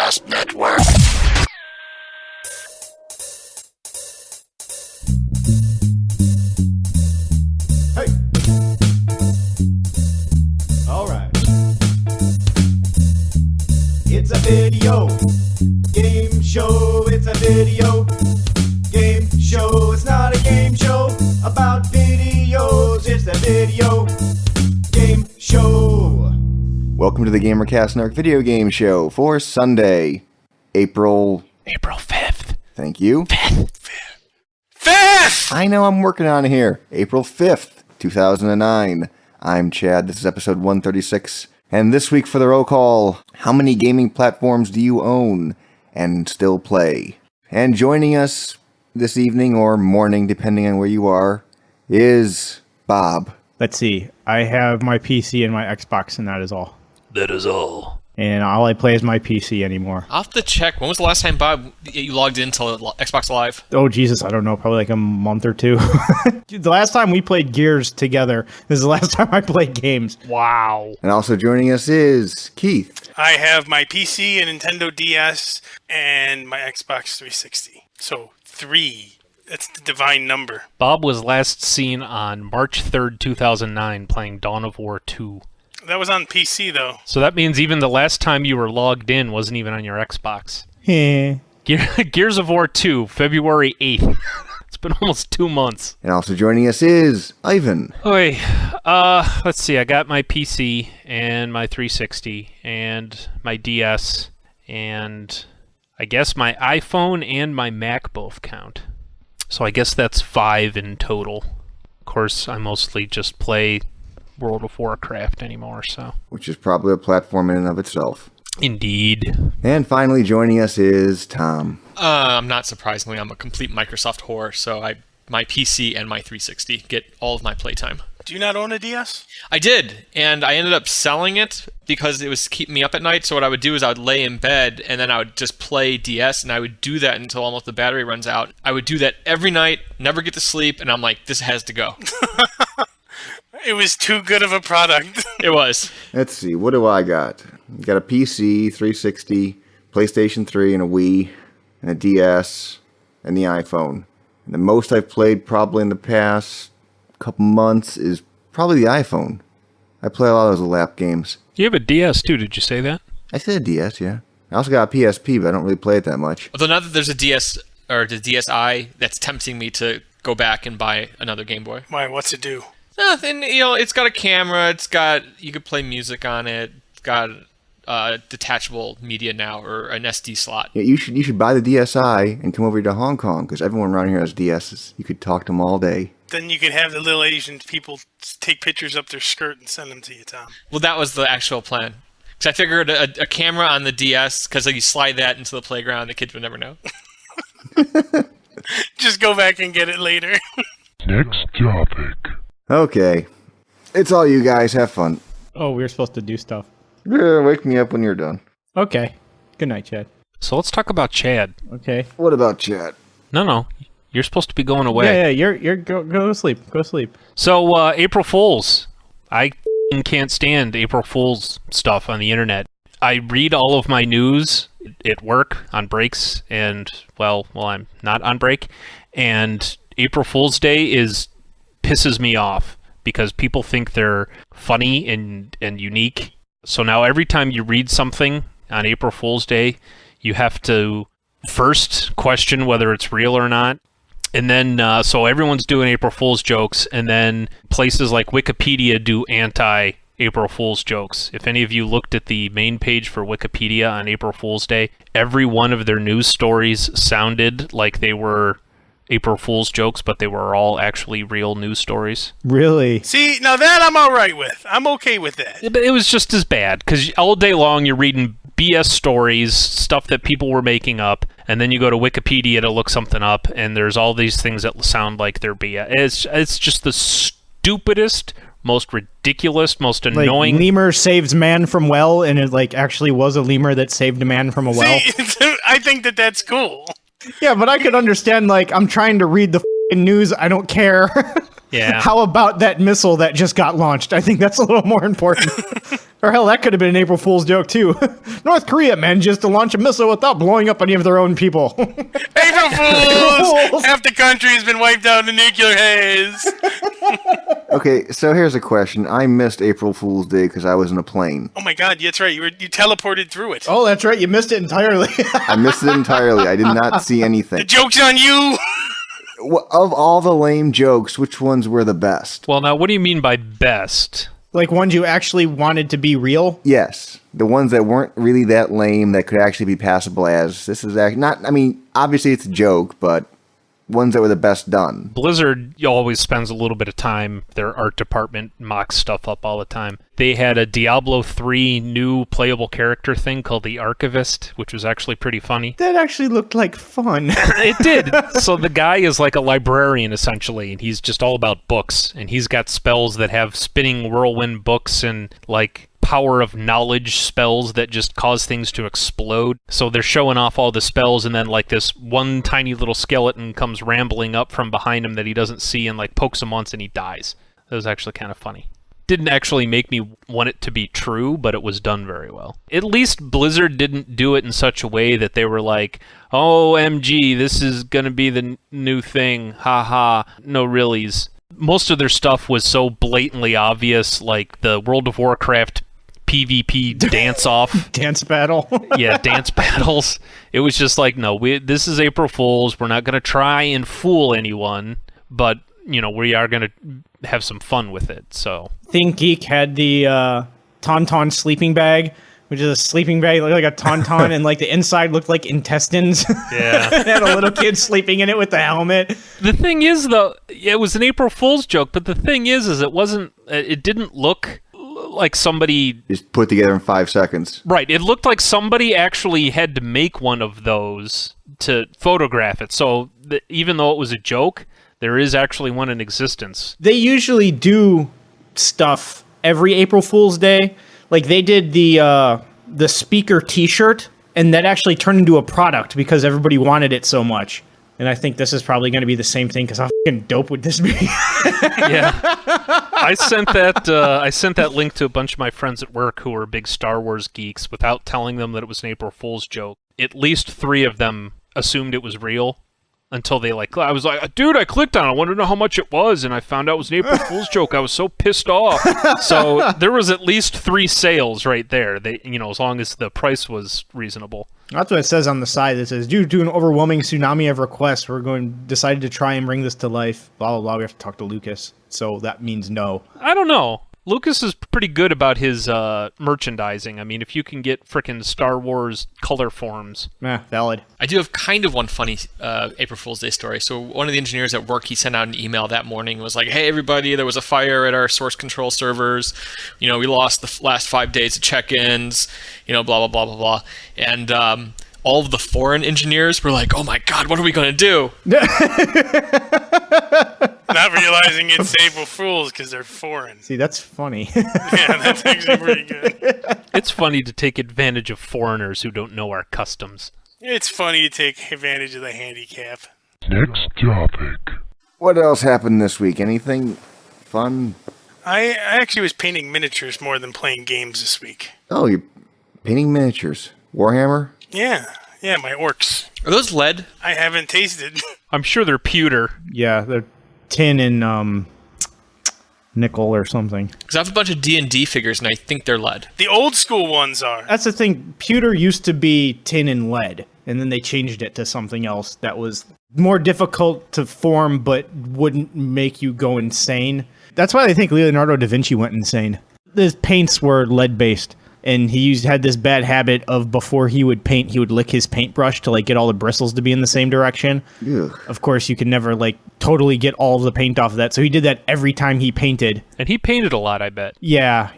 Gamecast Network. Hey. All right. It's a video game show. It's a video game show. It's not a game show about videos. It's a video game show. Welcome to the Gamercast Network video game show for Sunday, April 5th. Thank you. 5th! I know I'm working on it here. April 5th, 2009. I'm Chad. This is episode 136. And this week for the roll call, how many gaming platforms do you own and still play? And joining us this evening or morning, depending on where you are, is Bob. Let's see. I have my PC and my Xbox, and that is all. That is all. And all I play is my PC anymore. I'll have to check. When was the last time, Bob, you logged into Xbox Live? Oh, Jesus, I don't know. Probably like a month or two. The last time we played Gears together, this is the last time I played games. Wow. And also joining us is Keith. I have my PC and Nintendo DS and my Xbox 360. So 3. That's the divine number. Bob was last seen on March 3rd, 2009, playing Dawn of War 2. That was on PC, though. So that means even the last time you were logged in wasn't even on your Xbox. Yeah. Gears of War 2, February 8th. It's been almost 2 months. And also joining us is Ivan. Oy, let's see. I got my PC and my 360 and my DS and I guess my iPhone and my Mac both count. So I guess that's 5 in total. Of course, I mostly just play World of Warcraft anymore, so. Which is probably a platform in and of itself. Indeed. And finally joining us is Tom. Not surprisingly, I'm a complete Microsoft whore, so my PC and my 360 get all of my playtime. Do you not own a DS? I did, and I ended up selling it because it was keeping me up at night. So what I would do is I would lay in bed, and then I would just play DS, and I would do that until almost the battery runs out. I would do that every night, never get to sleep, and I'm like, this has to go. It was too good of a product. It was. Let's see, what do I got? Got a PC, 360, PlayStation 3, and a Wii, and a DS, and the iPhone. And the most I've played probably in the past couple months is probably the iPhone. I play a lot of those lap games. You have a DS too, did you say that? I said DS, yeah. I also got a PSP, but I don't really play it that much. Although now that there's a DS, or the DSi, that's tempting me to go back and buy another Game Boy. Why, what's it do? Nothing, it's got a camera, you could play music on it, it's got detachable media now, or an SD slot. Yeah, you should buy the DSi and come over to Hong Kong, because everyone around here has DSs. You could talk to them all day. Then you could have the little Asian people take pictures up their skirt and send them to you, Tom. Well, that was the actual plan. Because I figured a camera on the DS, because you slide that into the playground, the kids would never know. Just go back and get it later. Next topic. Okay. It's all you guys. Have fun. Oh, we were supposed to do stuff. Yeah, wake me up when you're done. Okay. Good night, Chad. So let's talk about Chad. Okay. What about Chad? No. You're supposed to be going away. Yeah, you're go to sleep. Go to sleep. So, April Fools. I can't stand April Fools stuff on the internet. I read all of my news at work on breaks, and, well, I'm not on break. And April Fool's Day pisses me off because people think they're funny and unique. So now every time you read something on April Fool's Day, you have to first question whether it's real or not. And then, so everyone's doing April Fool's jokes, and then places like Wikipedia do anti-April Fool's jokes. If any of you looked at the main page for Wikipedia on April Fool's Day, every one of their news stories sounded like they were April Fool's jokes, but they were all actually real news stories. Really? See, now that I'm all right with. I'm okay with that. But it was just as bad, because all day long you're reading BS stories, stuff that people were making up, and then you go to Wikipedia to look something up, and there's all these things that sound like they're BS. It's just the stupidest, most ridiculous, most annoying. Like, lemur saves man from well, and it actually was a lemur that saved a man from a well. See, I think that's cool. Yeah, but I could understand, I'm trying to read the news. I don't care. Yeah. How about that missile that just got launched? I think that's a little more important. Or hell, that could have been an April Fool's joke too. North Korea managed to launch a missile without blowing up any of their own people. April Fools! Half the country has been wiped out in a nuclear haze. Okay, so here's a question. I missed April Fool's Day because I was in a plane. Oh my God, that's right. You teleported through it. Oh, that's right. You missed it entirely. I missed it entirely. I did not see The anything. joke's on you. Of all the lame jokes, which ones were the best? Well, now, what do you mean by best? Like ones you actually wanted to be real? Yes, the ones that weren't really that lame that could actually be passable as this is not. I mean, obviously it's a joke, but ones that were the best done. Blizzard always spends a little bit of time. Their art department mocks stuff up all the time. They had a Diablo 3 new playable character thing called the Archivist, which was actually pretty funny. That actually looked like fun. It did. So the guy is like a librarian, essentially, and he's just all about books. And he's got spells that have spinning whirlwind books and, like, power of knowledge spells that just cause things to explode. So they're showing off all the spells, and then, like, this one tiny little skeleton comes rambling up from behind him that he doesn't see and, like, pokes him once and he dies. That was actually kind of funny. Didn't actually make me want it to be true, but it was done very well. At least Blizzard didn't do it in such a way that they were like, OMG, this is gonna be the new thing, haha, no reallys. Most of their stuff was so blatantly obvious, like the World of Warcraft PvP dance-off. Dance battle. Yeah, dance battles. It was just like, no, this is April Fool's, we're not gonna try and fool anyone, but, you know, we are gonna have some fun with it, so... Think Geek had the Tauntaun sleeping bag, which is a sleeping bag looked like a tauntaun, and like the inside looked like intestines. Yeah. It had a little kid sleeping in it with the helmet. The thing is, though, it was an April Fool's joke, but the thing is it didn't look like somebody... Just put together in 5 seconds. Right, it looked like somebody actually had to make one of those to photograph it, so even though it was a joke, there is actually one in existence. They usually do stuff every April Fool's Day. Like they did the speaker T-shirt, and that actually turned into a product because everybody wanted it so much. And I think this is probably going to be the same thing because how fucking dope would this be? Yeah, I sent that link to a bunch of my friends at work who were big Star Wars geeks without telling them that it was an April Fool's joke. At least 3 of them assumed it was real. Until they I was like, dude, I clicked on it. I wanted to know how much it was, and I found out it was an April Fool's joke. I was so pissed off. So there was at least 3 sales right there. They, as long as the price was reasonable. That's what it says on the side. It says, due to an overwhelming tsunami of requests, decided to try and bring this to life. Blah, blah, blah. We have to talk to Lucas. So that means no. I don't know. Lucas is pretty good about his merchandising. I mean, if you can get frickin' Star Wars color forms. Valid. I do have kind of one funny April Fool's Day story. So one of the engineers at work, he sent out an email that morning and was like, hey, everybody, there was a fire at our source control servers. We lost the last 5 days of check-ins, blah, blah, blah, blah, blah. And all of the foreign engineers were like, oh my God, what are we going to do? Not realizing it's April Fools because they're foreign. See, that's funny. Yeah, that's actually pretty good. It's funny to take advantage of foreigners who don't know our customs. It's funny to take advantage of the handicap. Next topic. What else happened this week? Anything fun? I actually was painting miniatures more than playing games this week. Oh, you're painting miniatures. Warhammer? Yeah, my orcs. Are those lead? I haven't tasted. I'm sure they're pewter. Yeah, they're tin and nickel or something. Because I have a bunch of D&D figures, and I think they're lead. The old school ones are. That's the thing. Pewter used to be tin and lead, and then they changed it to something else that was more difficult to form but wouldn't make you go insane. That's why I think Leonardo da Vinci went insane. His paints were lead-based, and he had this bad habit of before he would paint, he would lick his paintbrush to get all the bristles to be in the same direction. Ugh. Of course, you can never totally get all of the paint off of that, so he did that every time he painted. And he painted a lot, I bet. Yeah.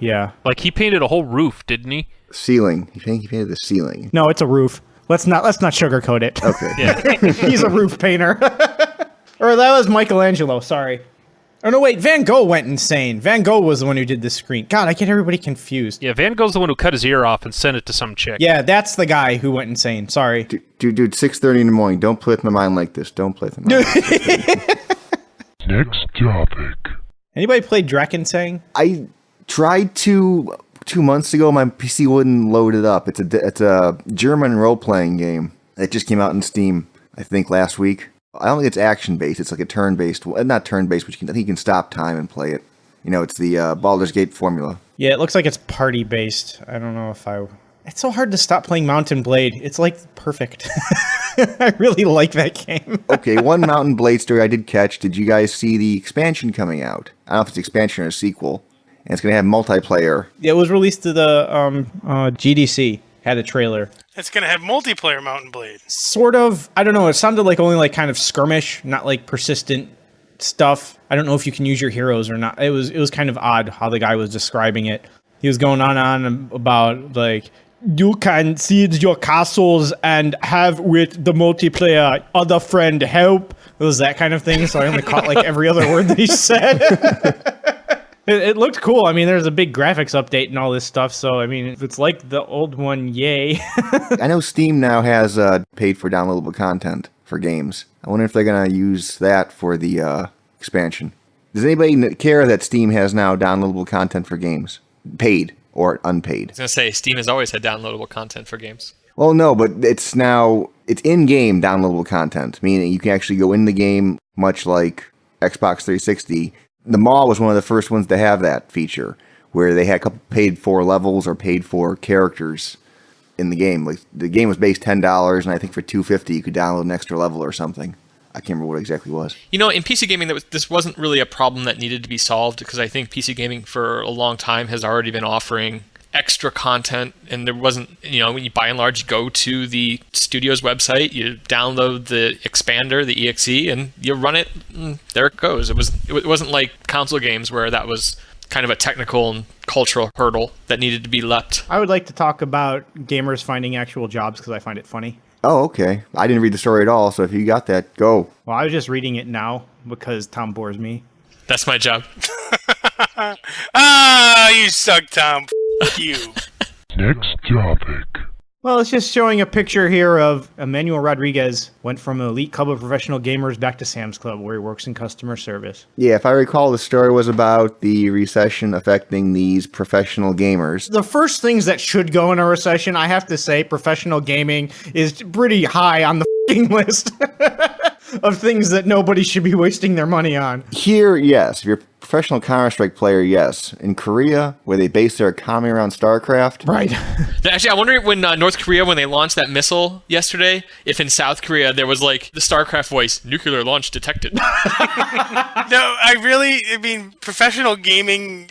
He painted a whole roof, didn't he? Ceiling. He painted the ceiling. No, it's a roof. Let's not sugarcoat it. Okay. Yeah. He's a roof painter. Or that was Michelangelo, sorry. Oh, no, wait, Van Gogh went insane. Van Gogh was the one who did the screen. God, I get everybody confused. Yeah, Van Gogh's the one who cut his ear off and sent it to some chick. Yeah, that's the guy who went insane. Sorry. Dude, 6:30 in the morning. Don't play with my mind like this. Don't play with my mind. Next topic. Anybody play Drakensang? I tried to 2 months ago. My PC wouldn't load it up. It's a German role-playing game. It just came out in Steam, I think, last week. I don't think it's action-based. It's like a turn-based. Not turn-based, but I think you can stop time and play it. You know, it's the Baldur's Gate formula. Yeah, it looks like it's party-based. I don't know if I... It's so hard to stop playing Mountain Blade. It's like perfect. I really like that game. Okay, one Mountain Blade story I did catch. Did you guys see the expansion coming out? I don't know if it's an expansion or a sequel. And it's going to have multiplayer. It was released to the GDC. Had a trailer. It's going to have multiplayer Mountain Blade. Sort of. I don't know. It sounded like only like kind of skirmish, not like persistent stuff. I don't know if you can use your heroes or not. It was kind of odd how the guy was describing it. He was going on about like, you can siege your castles and have with the multiplayer other friend help. It was that kind of thing. So I only caught like every other word that he said. It looked cool. I mean, there's a big graphics update and all this stuff. So, I mean, if it's like the old one, yay. I know Steam now has paid for downloadable content for games. I wonder if they're going to use that for the expansion. Does anybody care that Steam has now downloadable content for games? Paid or unpaid? I was going to say, Steam has always had downloadable content for games. Well, no, but it's in-game downloadable content, meaning you can actually go in the game, much like Xbox 360. The Maw was one of the first ones to have that feature, where they had a couple paid-for levels or paid-for characters in the game. Like the game was based $10, and I think for $2.50 you could download an extra level or something. I can't remember what it exactly was. You know, in PC gaming, this wasn't really a problem that needed to be solved, because I think PC gaming for a long time has already been offering extra content, and there wasn't, when you by and large go to the studio's website, you download the expander, the exe, and you run it, and there it goes. It wasn't like console games where that was kind of a technical and cultural hurdle that needed to be leapt. I would like to talk about gamers finding actual jobs because I find it funny. Oh, okay. I didn't read the story at all, so if you got that, go. Well, I was just reading it now because Tom bores me. That's my job. You suck, Tom. F*** you. Next topic. Well, it's just showing a picture here of Emmanuel Rodriguez went from Elite Club of Professional Gamers back to Sam's Club, where he works in customer service. Yeah, if I recall, the story was about the recession affecting these professional gamers. The first things that should go in a recession, I have to say, professional gaming is pretty high on the f***ing list of things that nobody should be wasting their money on. Here, yes. If you're a professional Counter-Strike player, yes. In Korea, where they base their economy around StarCraft. Right. Actually, I wonder when North Korea, when they launched that missile yesterday, if in South Korea there was like the StarCraft voice, nuclear launch detected. No, I mean, professional gaming,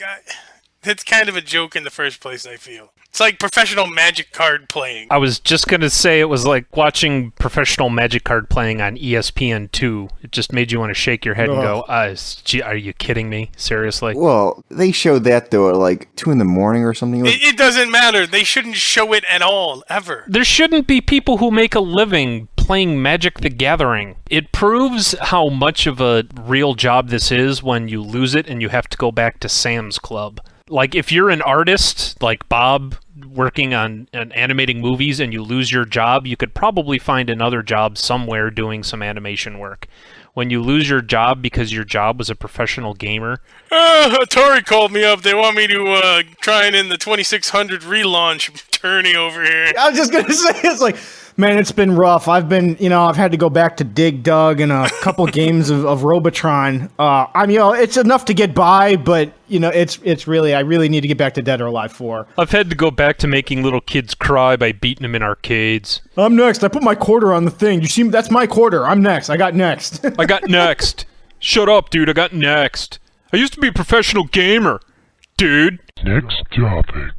it's kind of a joke in the first place, I feel. It's like professional Magic card playing. I was just going to say it was like watching professional Magic card playing on ESPN2. It just made you want to shake your head and go, are you kidding me? Seriously? Well, they showed that, though, at like 2 in the morning or something. It doesn't matter. They shouldn't show it at all, ever. There shouldn't be people who make a living playing Magic the Gathering. It proves how much of a real job this is when you lose it and you have to go back to Sam's Club. Like, if you're an artist, like Bob, working on animating movies, and you lose your job, you could probably find another job somewhere doing some animation work. When you lose your job because your job was a professional gamer... Atari called me up. They want me to try and in the 2600 relaunch tourney over here. I was just going to say, it's like... Man, it's been rough. I've had to go back to Dig Dug and a couple games of Robotron. It's enough to get by, but it's really, I really need to get back to Dead or Alive 4. I've had to go back to making little kids cry by beating them in arcades. I'm next. I put my quarter on the thing. You see, that's my quarter. I'm next. I got next. I got next. Shut up, dude. I got next. I used to be a professional gamer, dude. Next topic.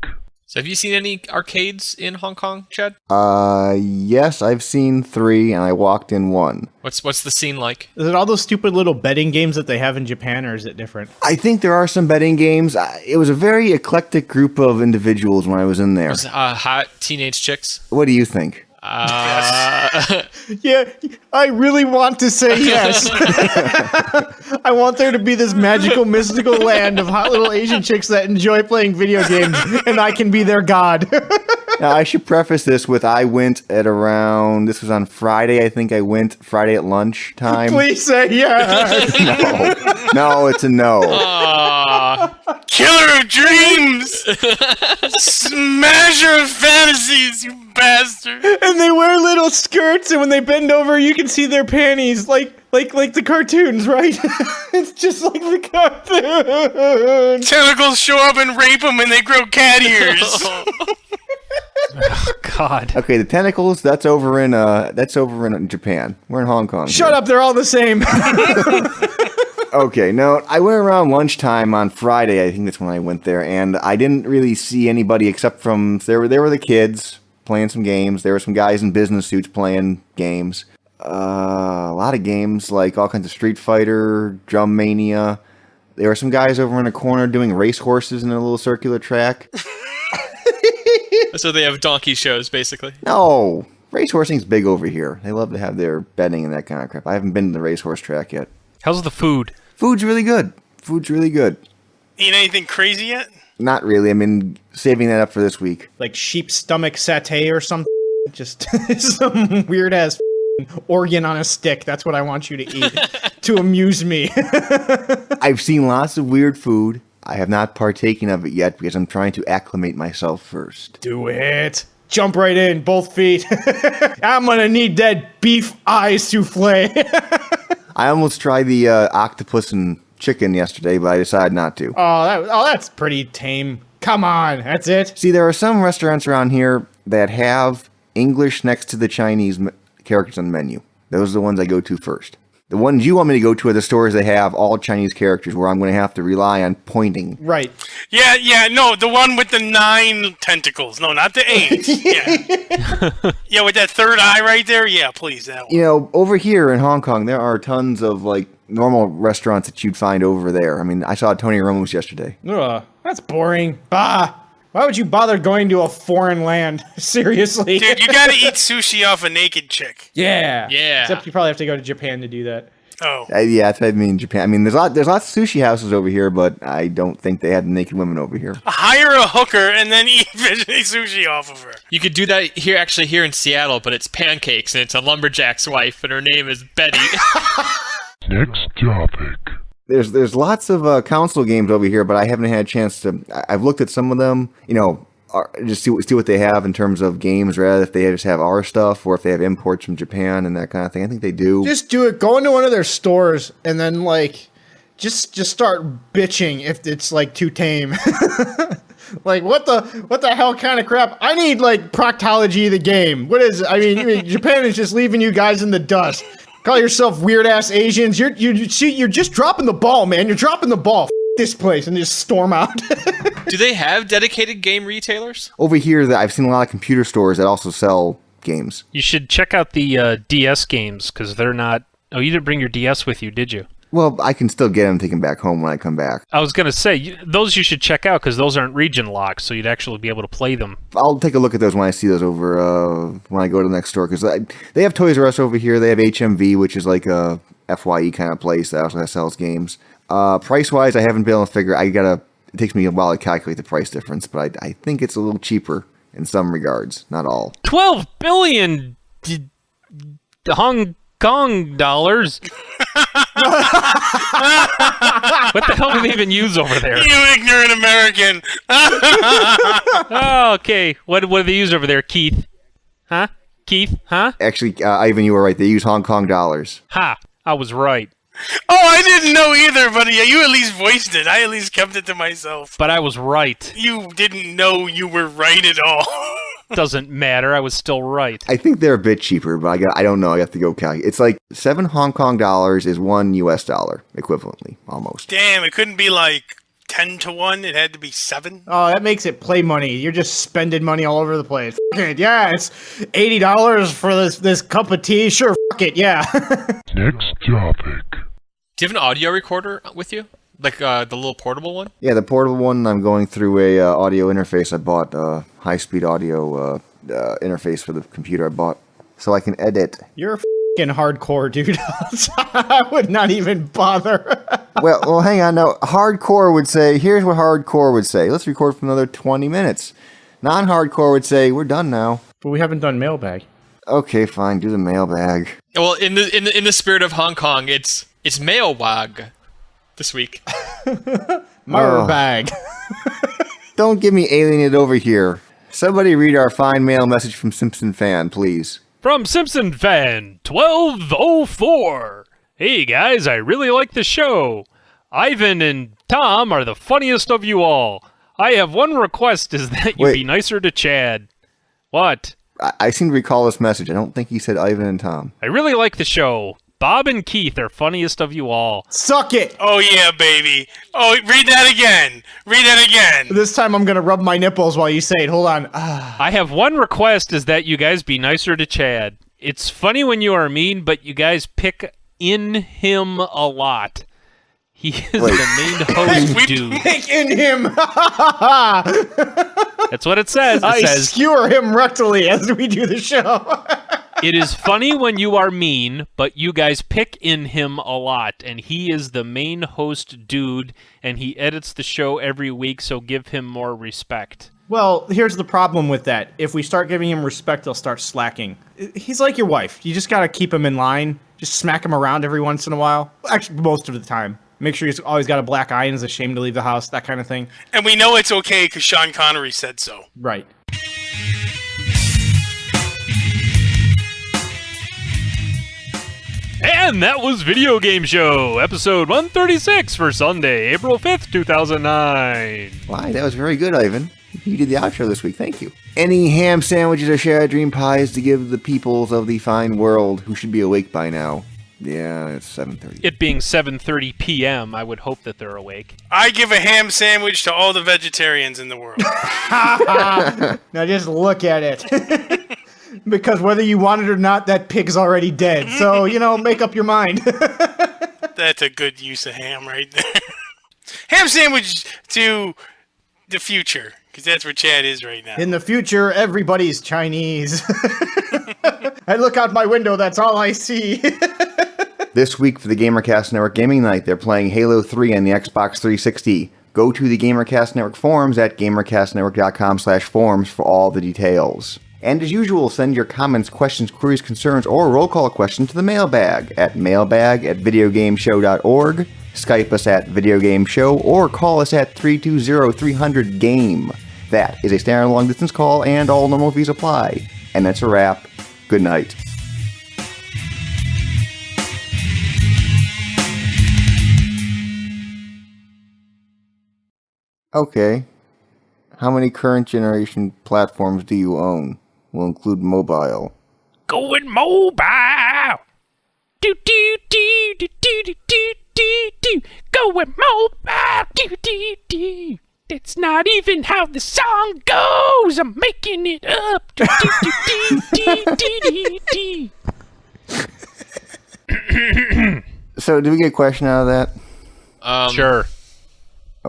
So have you seen any arcades in Hong Kong, Chad? Yes, I've seen 3, and I walked in 1. What's the scene like? Is it all those stupid little betting games that they have in Japan, or is it different? I think there are some betting games. It was a very eclectic group of individuals when I was in there. Was hot teenage chicks? What do you think? Yeah, I really want to say yes. I want there to be this magical, mystical land of hot little Asian chicks that enjoy playing video games, and I can be their god. Now, I should preface this with I went at around, this was on Friday, I think I went Friday at lunchtime. Please say yes. No, it's a no. Killer of dreams! Smasher of fantasies, you bastard! And they wear little skirts, and when they bend over, you can see their panties, like the cartoons, right? It's just like the cartoons. Tentacles show up and rape them, and they grow cat ears. God. Okay, the tentacles, that's over in Japan. We're in Hong Kong. Shut here. up, they're all the same. Okay, no, I went around lunchtime on Friday, I think that's when I went there, and I didn't really see anybody except from, there were the kids playing some games, there were some guys in business suits playing games, a lot of games, like all kinds of Street Fighter, Drum Mania, there were some guys over in a corner doing racehorses in a little circular track. So they have donkey shows, basically. No, racehorsing's big over here, they love to have their betting and that kind of crap. I haven't been to the racehorse track yet. How's the food? Food's really good. Eat anything crazy yet? Not really. I mean, saving that up for this week. Like sheep stomach satay or something. Just some weird ass organ on a stick. That's what I want you to eat to amuse me. I've seen lots of weird food. I have not partaken of it yet because I'm trying to acclimate myself first. Do it. Jump right in, both feet. I'm gonna need that beef eye souffle. I almost tried the octopus and chicken yesterday, but I decided not to. That's pretty tame. Come on, that's it. See, there are some restaurants around here that have English next to the Chinese characters on the menu. Those are the ones I go to first. The ones you want me to go to are the stores that have all Chinese characters where I'm going to have to rely on pointing. Right. Yeah, no, the one with the 9 tentacles. No, not the 8. Yeah. Yeah, with that third eye right there. Yeah, please, that one. You know, over here in Hong Kong, there are tons of, like, normal restaurants that you'd find over there. I mean, I saw Tony Romo's yesterday. Ugh, that's boring. Bah. Why would you bother going to a foreign land? Seriously. Dude, you gotta eat sushi off a naked chick. Yeah. Yeah. Except you probably have to go to Japan to do that. Oh. Yeah, that's what I mean. Japan. I mean, there's lots of sushi houses over here, but I don't think they had naked women over here. Hire a hooker and then eat sushi off of her. You could do that here in Seattle, but it's pancakes, and it's a lumberjack's wife, and her name is Betty. Next topic. There's lots of console games over here, but I haven't had a chance to. I've looked at some of them, you know, just see what they have in terms of games, rather if they just have our stuff or if they have imports from Japan and that kind of thing. I think they do. Just do it. Go into one of their stores and then like, just start bitching if it's like too tame. Like what the hell kind of crap? I need like proctology of the game. What is it? I mean, Japan is just leaving you guys in the dust. Call yourself weird ass Asians. You're just dropping the ball, man. You're dropping the ball. F this place and just storm out. Do they have dedicated game retailers? Over here, I've seen a lot of computer stores that also sell games. You should check out the DS games, because they're not... Oh, you didn't bring your DS with you, did you? Well, I can still get them, take them back home when I come back. I was going to say, those you should check out, because those aren't region locked, so you'd actually be able to play them. I'll take a look at those when I see those over, when I go to the next store, because they have Toys R Us over here. They have HMV, which is like a FYE kind of place that also sells games. Price-wise, I haven't been able to figure. It takes me a while to calculate the price difference, but I think it's a little cheaper in some regards, not all. 12 billion Hong Kong dollars. What the hell do they even use over there? You ignorant American. Oh, okay. What do they use over there, Keith? Huh? Keith? Huh? Actually, Ivan, you were right. They use Hong Kong dollars. Ha! I was right. Oh, I didn't know either, but yeah, you at least voiced it. I at least kept it to myself. But I was right. You didn't know you were right at all. Doesn't matter. I was still right. I think they're a bit cheaper, but I don't know. I have to go calculate. It's like 7 Hong Kong dollars is $1 US equivalently, almost. Damn, it couldn't be like 10 to 1. It had to be 7. Oh, that makes it play money. You're just spending money all over the place. Yeah, it's $80 for this cup of tea. Sure, fuck it. Yeah. Next topic. Do you have an audio recorder with you? Like the little portable one? Yeah, the portable one. I'm going through a audio interface. I bought a high-speed audio interface for the computer I bought, so I can edit. You're fucking hardcore, dude. I would not even bother. well, hang on. No, hardcore would say. Here's what hardcore would say. Let's record for another 20 minutes. Non-hardcore would say, we're done now. But we haven't done mailbag. Okay, fine, do the mailbag. Well, in the spirit of Hong Kong, it's Mailbag this week. Mailbag. Don't get me alienated over here. Somebody read our fine mail message from Simpson Fan, please. From Simpson Fan 1204. Hey guys, I really like the show. Ivan and Tom are the funniest of you all. I have one request is that you Wait. be nicer to Chad. What? I seem to recall this message. I don't think he said Ivan and Tom. I really like the show. Bob and Keith are funniest of you all. Suck it! Oh, yeah, baby. Oh, read that again. Read that again. This time I'm gonna rub my nipples while you say it. Hold on. I have one request is that you guys be nicer to Chad. It's funny when you are mean, but you guys pick in him a lot. He is Wait. the main host dude. Pick in him! That's what it says. It I says, skewer him rectally as we do the show. it is funny when you are mean, but you guys pick in him a lot. And he is the main host dude, and he edits the show every week, so give him more respect. Well, here's the problem with that. If we start giving him respect, he'll start slacking. He's like your wife. You just gotta keep him in line. Just smack him around every once in a while. Actually, most of the time. Make sure he's always got a black eye and is ashamed to leave the house, that kind of thing. And we know it's okay because Sean Connery said so. Right. And that was Video Game Show, episode 136 for Sunday, April 5th, 2009. Why, that was very good, Ivan. You did the outro this week, thank you. Any ham sandwiches or share dream pies to give the peoples of the fine world who should be awake by now? Yeah, it's 7:30. It being 7:30 p.m., I would hope that they're awake. I give a ham sandwich to all the vegetarians in the world. Now just look at it. Because whether you want it or not, that pig's already dead. So, make up your mind. That's a good use of ham right there. Ham sandwich to the future, because that's where Chad is right now. In the future, everybody's Chinese. I look out my window, that's all I see. This week for the GamerCast Network Gaming Night, they're playing Halo 3 on the Xbox 360. Go to the GamerCast Network forums at gamercastnetwork.com/forums for all the details. And as usual, send your comments, questions, queries, concerns, or roll call questions to the mailbag at mailbag@videogameshow.org. Skype us at videogameshow or call us at 320-300-GAME. That is a standard long-distance call and all normal fees apply. And that's a wrap. Good night. Okay. How many current generation platforms do you own? We'll include mobile. Going mobile! Do do do do do do do do do. Going mobile! Do do do. That's not even how the song goes. I'm making it up. Do do do do do do do. So, did we get a question out of that? Sure.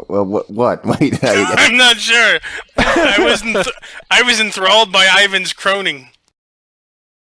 Well, what? Wait. I'm not sure. I was enthralled by Ivan's croning.